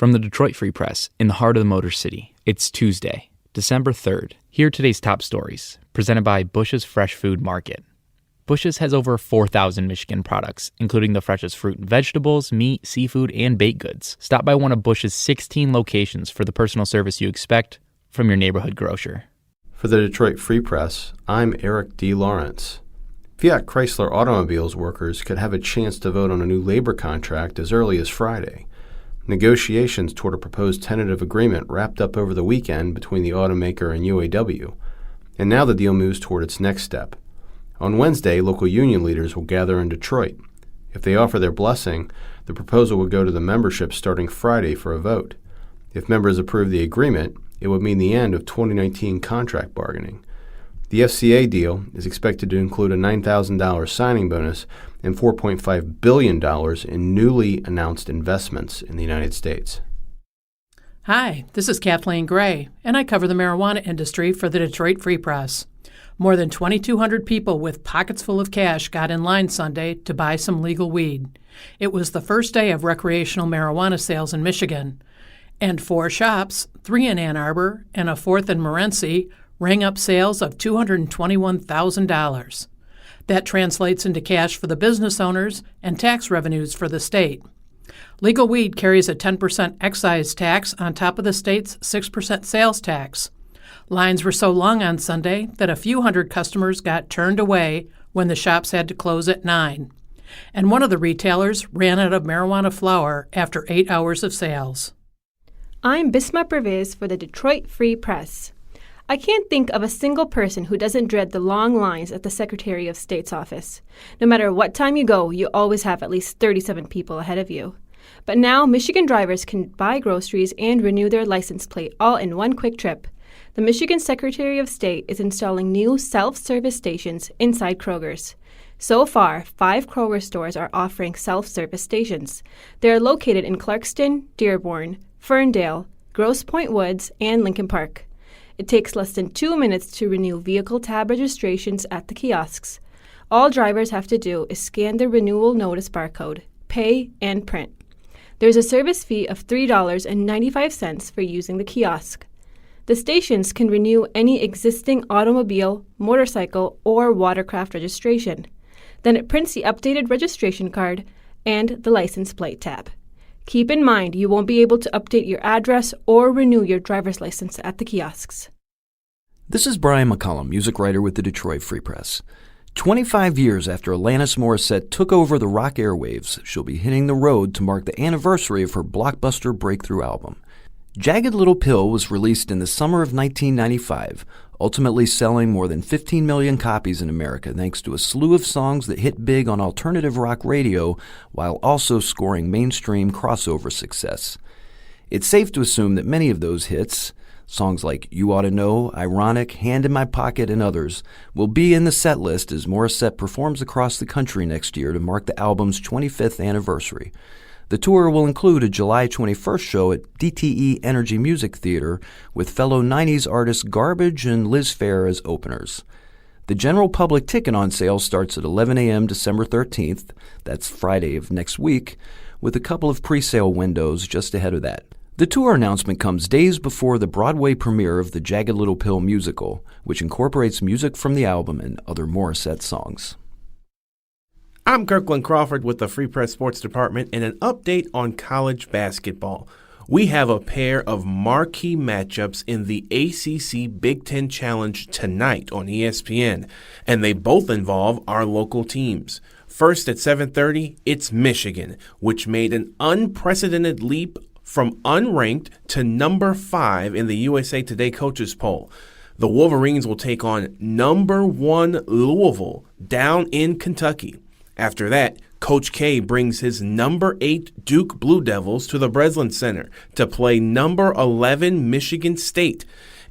From the Detroit Free Press, in the heart of the Motor City, it's Tuesday, December 3rd. Here are today's top stories, presented by Bush's Fresh Food Market. Bush's has over 4,000 Michigan products, including the freshest fruit and vegetables, meat, seafood, and baked goods. Stop by one of Bush's 16 locations for the personal service you expect from your neighborhood grocer. For the Detroit Free Press, I'm Eric D. Lawrence. Fiat Chrysler Automobiles workers could have a chance to vote on a new labor contract as early as Friday. Negotiations toward a proposed tentative agreement wrapped up over the weekend between the automaker and UAW, and now the deal moves toward its next step. On Wednesday, local union leaders will gather in Detroit. If they offer their blessing, the proposal would go to the membership starting Friday for a vote. If members approve the agreement, it would mean the end of 2019 contract bargaining. The FCA deal is expected to include a $9,000 signing bonus and $4.5 billion in newly announced investments in the United States. Hi, this is Kathleen Gray, and I cover the marijuana industry for the Detroit Free Press. More than 2,200 people with pockets full of cash got in line Sunday to buy some legal weed. It was the first day of recreational marijuana sales in Michigan. And 4 shops, 3 in Ann Arbor and a 4th in Morenci, rang up sales of $221,000. That translates into cash for the business owners and tax revenues for the state. Legal weed carries a 10% excise tax on top of the state's 6% sales tax. Lines were so long on Sunday that a few hundred customers got turned away when the shops had to close at 9. And one of the retailers ran out of marijuana flower after 8 hours of sales. I'm Bisma Pervez for the Detroit Free Press. I can't think of a single person who doesn't dread the long lines at the Secretary of State's office. No matter what time you go, you always have at least 37 people ahead of you. But now Michigan drivers can buy groceries and renew their license plate all in one quick trip. The Michigan Secretary of State is installing new self-service stations inside Kroger's. So far, 5 Kroger stores are offering self-service stations. They are located in Clarkston, Dearborn, Ferndale, Grosse Pointe Woods, and Lincoln Park. It takes less than 2 minutes to renew vehicle tab registrations at the kiosks. All drivers have to do is scan the renewal notice barcode, pay, and print. There's a service fee of $3.95 for using the kiosk. The stations can renew any existing automobile, motorcycle, or watercraft registration. Then it prints the updated registration card and the license plate tab. Keep in mind you won't be able to update your address or renew your driver's license at the kiosks. This is Brian McCollum, music writer with the Detroit Free Press. 25 years after Alanis Morissette took over the rock airwaves, she'll be hitting the road to mark the anniversary of her blockbuster breakthrough album. Jagged Little Pill was released in the summer of 1995, ultimately selling more than 15 million copies in America thanks to a slew of songs that hit big on alternative rock radio while also scoring mainstream crossover success. It's safe to assume that many of those hits, songs like You Oughta Know, Ironic, Hand in My Pocket, and others, will be in the set list as Morissette performs across the country next year to mark the album's 25th anniversary. The tour will include a July 21st show at DTE Energy Music Theater with fellow 90s artists Garbage and Liz Phair as openers. The general public ticket on sale starts at 11 a.m. December 13th, that's Friday of next week, with a couple of pre-sale windows just ahead of that. The tour announcement comes days before the Broadway premiere of the Jagged Little Pill musical, which incorporates music from the album and other Morissette songs. I'm Kirkland Crawford with the Free Press Sports Department and an update on college basketball. We have a pair of marquee matchups in the ACC Big Ten Challenge tonight on ESPN, and they both involve our local teams. First at 7:30, it's Michigan, which made an unprecedented leap from unranked to number 5 in the USA Today coaches poll. The Wolverines will take on number 1 Louisville down in Kentucky. After that, Coach K brings his number 8 Duke Blue Devils to the Breslin Center to play number 11 Michigan State.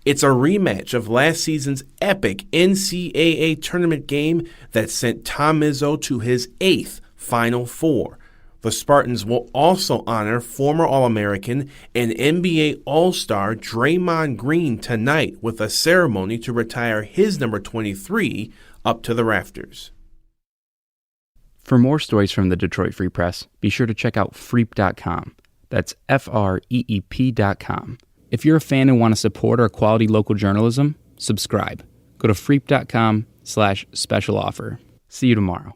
It's a rematch of last season's epic NCAA tournament game that sent Tom Izzo to his 8th Final Four. The Spartans will also honor former All-American and NBA All-Star Draymond Green tonight with a ceremony to retire his number 23 up to the rafters. For more stories from the Detroit Free Press, be sure to check out freep.com. That's FREEP.com. If you're a fan and want to support our quality local journalism, subscribe. Go to freep.com/special offer. See you tomorrow.